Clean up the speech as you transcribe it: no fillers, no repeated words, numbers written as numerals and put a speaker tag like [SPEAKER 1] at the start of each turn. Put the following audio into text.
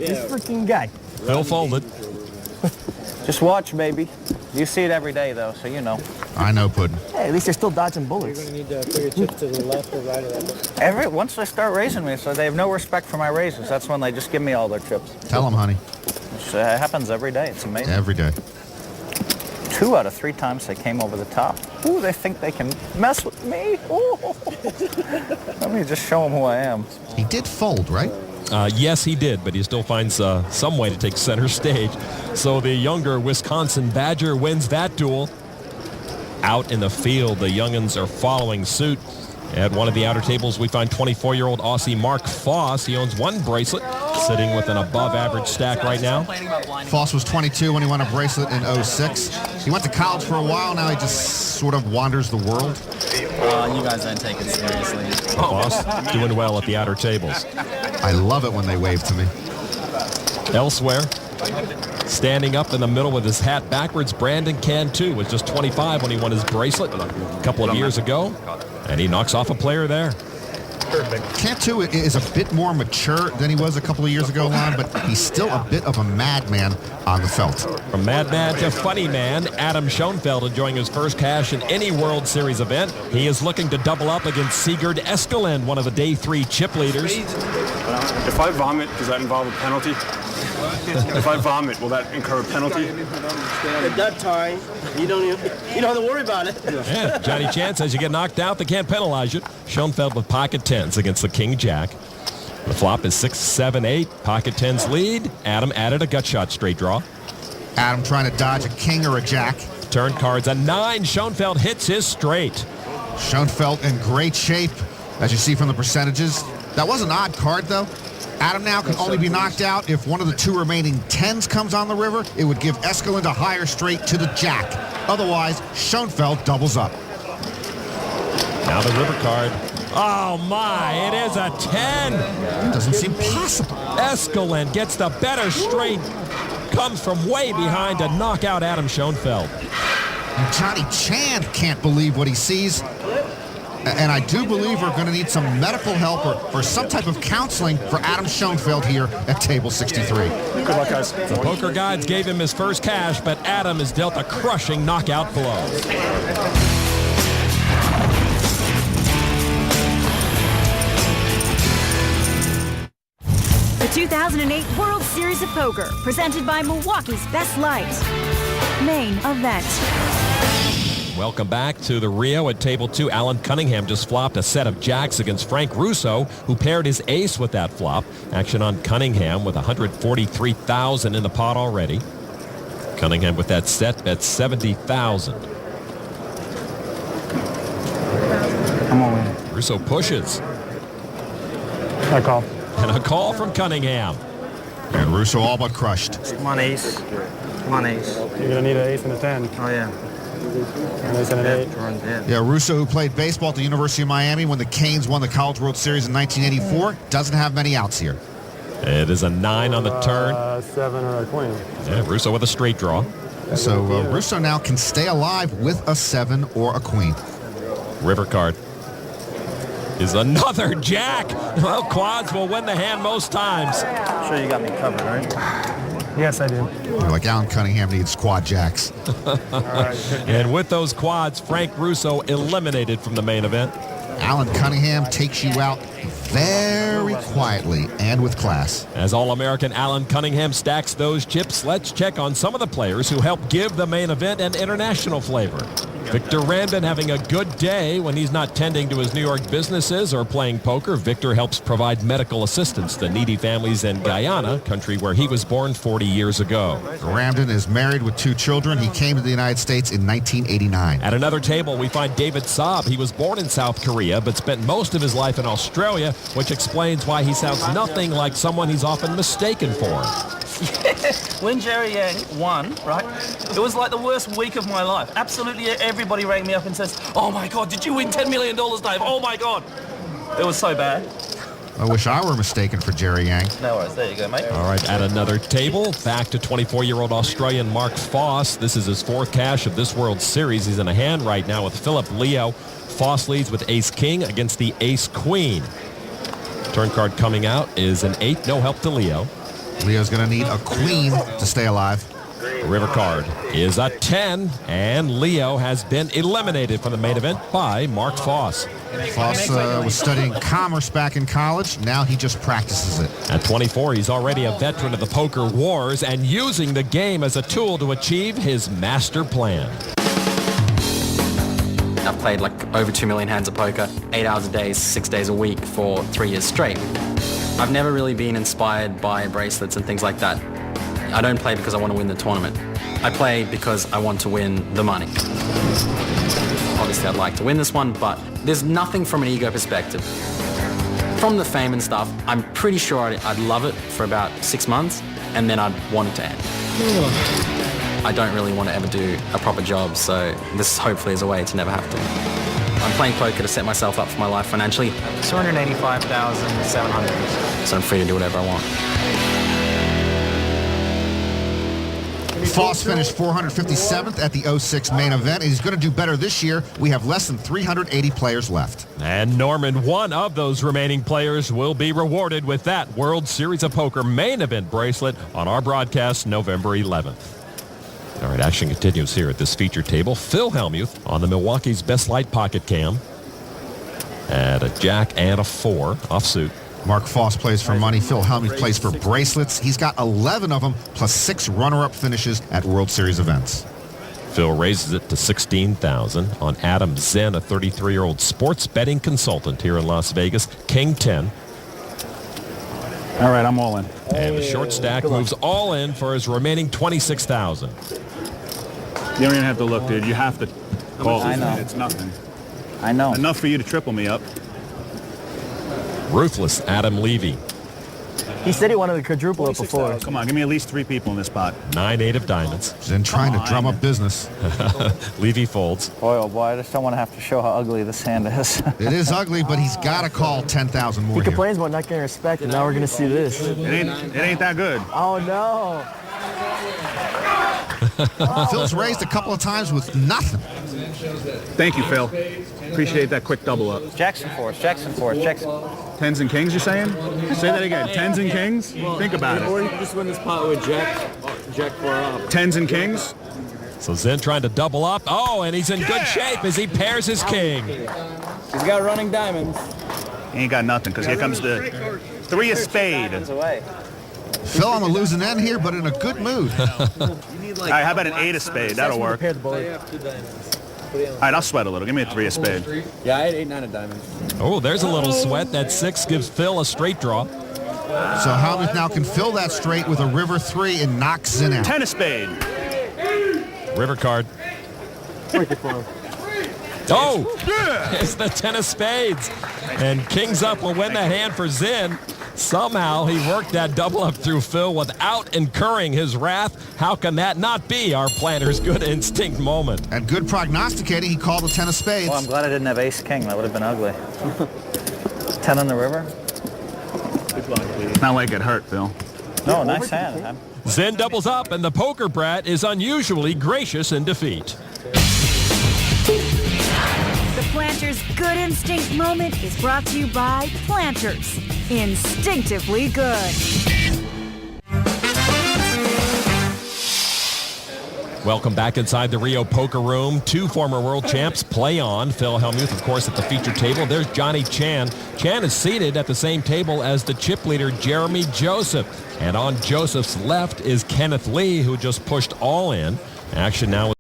[SPEAKER 1] This freaking guy.
[SPEAKER 2] Phil folded.
[SPEAKER 3] Just watch, baby. You see it every day, though, so you know.
[SPEAKER 4] I know, Puddin'.
[SPEAKER 1] Hey, at least you're still dodging bullets.
[SPEAKER 5] You're going to need to put your chips to the left or right of that.
[SPEAKER 3] Once they start raising me, so they have no respect for my raises. That's when they just give me all their chips.
[SPEAKER 4] Tell them, honey.
[SPEAKER 3] It happens every day. It's amazing.
[SPEAKER 4] Every day.
[SPEAKER 3] 2 out of 3 times they came over the top. Ooh, they think they can mess with me. Ooh. Let me just show them who I am.
[SPEAKER 4] He did fold, right?
[SPEAKER 2] Yes, he did, but he still finds some way to take center stage. So the younger Wisconsin Badger wins that duel. Out in the field, the youngins are following suit. At one of the outer tables, we find 24-year-old Aussie Mark Foss. He owns 1 bracelet, sitting with an above-average stack right now.
[SPEAKER 4] Foss was 22 when he won a bracelet in 06. He went to college for a while. Now he just sort of wanders the world.
[SPEAKER 6] You guys don't take it seriously.
[SPEAKER 2] Foss doing well at the outer tables.
[SPEAKER 4] I love it when they wave to me.
[SPEAKER 2] Elsewhere, standing up in the middle with his hat backwards, Brandon Cantu was just 25 when he won his bracelet a couple of years ago, and he knocks off a player there.
[SPEAKER 4] Cantu is a bit more mature than he was a couple of years ago, Lon, but he's still a bit of a madman on the felt.
[SPEAKER 2] From madman to funny man, Adam Schoenfeld enjoying his first cash in any World Series event. He is looking to double up against Sigurd Eskelin, one of the Day 3 chip leaders.
[SPEAKER 7] If I vomit, does that involve a penalty? If I vomit, will that incur a penalty?
[SPEAKER 5] At that time, you don't have to worry about it.
[SPEAKER 2] Yeah, Johnny Chance, as you get knocked out, they can't penalize you. Schoenfeld with pocket 10s against the King Jack. The flop is 6, 7, 8. Pocket 10s lead. Adam added a gut shot straight draw.
[SPEAKER 4] Adam trying to dodge a king or a jack.
[SPEAKER 2] Turn cards a 9. Schoenfeld hits his straight.
[SPEAKER 4] Schoenfeld in great shape, as you see from the percentages. That was an odd card, though. Adam now can only be knocked out if one of the 2 remaining 10s comes on the river. It would give Eskelin a higher straight to the jack. Otherwise, Schoenfeld doubles up.
[SPEAKER 2] Now the river card. Oh, my. It is a 10.
[SPEAKER 4] Doesn't seem possible.
[SPEAKER 2] Eskelin gets the better straight. Comes from way behind to knock out Adam Schoenfeld.
[SPEAKER 4] And Johnny Chan can't believe what he sees. And I do believe we're going to need some medical help or some type of counseling for Adam Schoenfeld here at table 63.
[SPEAKER 7] Good luck, guys.
[SPEAKER 2] The poker gods gave him his first cash, but Adam is dealt a crushing knockout blow.
[SPEAKER 8] The 2008 World Series of Poker, presented by Milwaukee's Best Light. Main event.
[SPEAKER 2] Welcome back to the Rio at table 2. Alan Cunningham just flopped a set of jacks against Frank Russo, who paired his ace with that flop. Action on Cunningham with $143,000 in the pot already. Cunningham with that set bet $70,000.
[SPEAKER 1] I'm all in.
[SPEAKER 2] Russo pushes.
[SPEAKER 1] I call.
[SPEAKER 2] And a call from Cunningham.
[SPEAKER 4] And Russo all but crushed.
[SPEAKER 6] Come on, ace. Come on, ace.
[SPEAKER 1] You're going to need an ace and a 10.
[SPEAKER 6] Oh, yeah.
[SPEAKER 1] An ace and an 8.
[SPEAKER 4] Yeah, Russo, who played baseball at the University of Miami when the Canes won the College World Series in 1984, doesn't have many outs here.
[SPEAKER 2] It is a 9 on the turn.
[SPEAKER 1] 7 or a queen.
[SPEAKER 2] Yeah, Russo with a straight draw.
[SPEAKER 4] So Russo now can stay alive with a 7 or a queen.
[SPEAKER 2] River card is another jack. Well, quads will win the hand most times.
[SPEAKER 3] I'm sure you got me covered, right?
[SPEAKER 1] Yes, I do.
[SPEAKER 4] Like Alan Cunningham needs quad jacks.
[SPEAKER 2] And with those quads, Frank Russo eliminated from the main event.
[SPEAKER 4] Alan Cunningham takes you out very quietly and with class.
[SPEAKER 2] As All-American Alan Cunningham stacks those chips, let's check on some of the players who helped give the main event an international flavor. Victor Randon having a good day when he's not tending to his New York businesses or playing poker. Victor helps provide medical assistance to needy families in Guyana, country where he was born 40 years ago.
[SPEAKER 4] Ramden is married with 2 children. He came to the United States in 1989.
[SPEAKER 2] At another table, we find David Saab. He was born in South Korea, but spent most of his life in Australia, which explains why he sounds nothing like someone he's often mistaken for.
[SPEAKER 6] When Jerry Yang won, right, it was like the worst week of my life. Absolutely everybody rang me up and says, oh my God, did you win $10 million, Dave? Oh my God. It was so bad.
[SPEAKER 4] I wish I were mistaken for Jerry Yang.
[SPEAKER 6] No worries, there you go, mate.
[SPEAKER 2] All right, at another table, back to 24-year-old Australian Mark Foss. This is his 4th cash of this World Series. He's in a hand right now with Philip Leo. Foss leads with ace-king against the ace-queen. Turn card coming out is an 8, no help to Leo.
[SPEAKER 4] Leo's going to need a queen to stay alive.
[SPEAKER 2] River card is a 10, and Leo has been eliminated from the main event by Mark Foss.
[SPEAKER 4] Foss was studying commerce back in college. Now he just practices it.
[SPEAKER 2] At 24, he's already a veteran of the poker wars and using the game as a tool to achieve his master plan.
[SPEAKER 9] I've played like over 2 million hands of poker, 8 hours a day, 6 days a week for 3 years straight. I've never really been inspired by bracelets and things like that. I don't play because I want to win the tournament. I play because I want to win the money. Obviously, I'd like to win this one, but there's nothing from an ego perspective. From the fame and stuff, I'm pretty sure I'd love it for about 6 months, and then I'd want it to end. I don't really want to ever do a proper job, so this hopefully is a way to never have to. I'm playing poker to set myself up for my life financially. $285,700. So I'm free to do whatever I want.
[SPEAKER 4] Foss finished 457th at the 06 main event. He's going to do better this year. We have less than 380 players left.
[SPEAKER 2] And Norman, one of those remaining players, will be rewarded with that World Series of Poker main event bracelet on our broadcast November 11th. All right, action continues here at this feature table. Phil Hellmuth on the Milwaukee's Best Light Pocket Cam at a jack and a 4 offsuit.
[SPEAKER 4] Mark Foss plays for money. Phil Hellmuth plays for bracelets. He's got 11 of them, plus 6 runner-up finishes at World Series events.
[SPEAKER 2] Phil raises it to $16,000 on Adam Zen, a 33-year-old sports betting consultant here in Las Vegas. King 10.
[SPEAKER 10] All right, I'm all in.
[SPEAKER 2] And the short stack moves all in for his remaining $26,000.
[SPEAKER 10] You don't even have to look, dude. You have to call.
[SPEAKER 3] I know.
[SPEAKER 10] It's nothing.
[SPEAKER 3] I know.
[SPEAKER 10] Enough for you to triple me up.
[SPEAKER 2] Ruthless Adam Levy.
[SPEAKER 11] He said he wanted to quadruple it before.
[SPEAKER 10] Come on, give me at least 3 people in this pot.
[SPEAKER 2] 9-8 of diamonds.
[SPEAKER 4] Then trying to drum up business.
[SPEAKER 2] Levy folds.
[SPEAKER 3] Boy, oh boy, I just don't want to have to show how ugly this hand is.
[SPEAKER 4] It is ugly, but he's got to call 10,000 more
[SPEAKER 11] He
[SPEAKER 4] here.
[SPEAKER 11] complains about not getting respect, and now we're going to see this.
[SPEAKER 10] It ain't that good.
[SPEAKER 11] Oh, no.
[SPEAKER 4] Phil's raised a couple of times with nothing.
[SPEAKER 10] Thank you, Phil. Appreciate that quick double up.
[SPEAKER 3] Jackson force, Jackson force, Jackson.
[SPEAKER 10] Tens and kings, you're saying? Say that again. Tens and kings? Think about
[SPEAKER 5] Or
[SPEAKER 10] it.
[SPEAKER 5] you just win this pot with Jack 4 up.
[SPEAKER 10] Tens and kings?
[SPEAKER 2] So Zen trying to double up. Oh, and he's in good shape as he pairs his king.
[SPEAKER 5] He's got running diamonds.
[SPEAKER 10] He ain't got nothing, because here comes the 3 of spade.
[SPEAKER 3] Away.
[SPEAKER 4] Phil on the losing end here, but in a good mood.
[SPEAKER 10] All right, how about an 8 of spade? That'll work.
[SPEAKER 11] Pair the board.
[SPEAKER 10] All right, I'll sweat a little. Give me a 3 of spade.
[SPEAKER 5] Yeah, I had 8-9 of diamonds.
[SPEAKER 2] Oh, there's a little sweat. That 6 gives Phil a straight draw.
[SPEAKER 4] So Hellmuth now can fill that straight with a river 3 and knock Zen out.
[SPEAKER 10] 10 of spade.
[SPEAKER 2] River card. Oh, it's the 10 of spades. And Kings Up will win the hand for Zen. Somehow he worked that double up through Phil without incurring his wrath. How can that not be our planner's good instinct moment?
[SPEAKER 4] And good prognosticating, he called the 10 of spades.
[SPEAKER 3] Well, I'm glad I didn't have ace king. That would have been ugly. 10 on the river?
[SPEAKER 10] It's not like it hurt, Phil.
[SPEAKER 3] No, nice hand.
[SPEAKER 2] Zen doubles up, and the poker brat is unusually gracious in defeat.
[SPEAKER 8] The Planters Good Instinct moment is brought to you by Planters. Instinctively good.
[SPEAKER 2] Welcome back inside the Rio Poker Room. 2 former world champs play on. Phil Hellmuth, of course, at the feature table. There's Johnny Chan. Chan is seated at the same table as the chip leader, Jeremy Joseph. And on Joseph's left is Kenneth Lee, who just pushed all in. Action now